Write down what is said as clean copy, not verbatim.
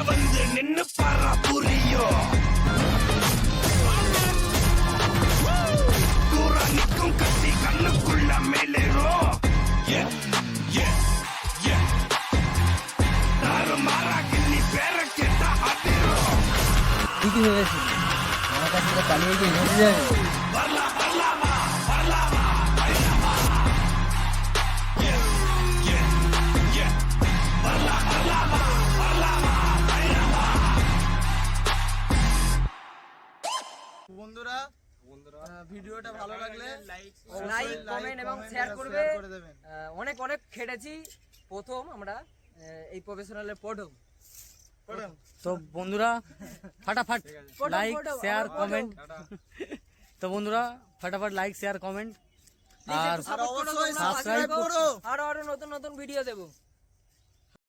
வந்து நின்னு பாரா புரியும். தூரா நிக்கும் கத்தி கண்ணுக்குள்ள மேலேறும். தாறு மாறா கிள்ளி பேர கேட்டா அதிரும். ঠিকই হয়েছে, আমার কাছে তো পালিয়ে গিয়ে হেঁটে যাবে। বন্ধুরা ভিডিওটা ভালো লাগলে লাইক কমেন্ট এবং শেয়ার করবে। অনেক অনেক খেটেছি, প্রথম আমরা এই প্রফেশনালের প্রথম। তো বন্ধুরা ফাটাফাট লাইক শেয়ার কমেন্ট, তো বন্ধুরা ফাটাফাট লাইক শেয়ার কমেন্ট আর অবশ্যই সাবস্ক্রাইব করো। আরো আরো নতুন নতুন ভিডিও দেবো।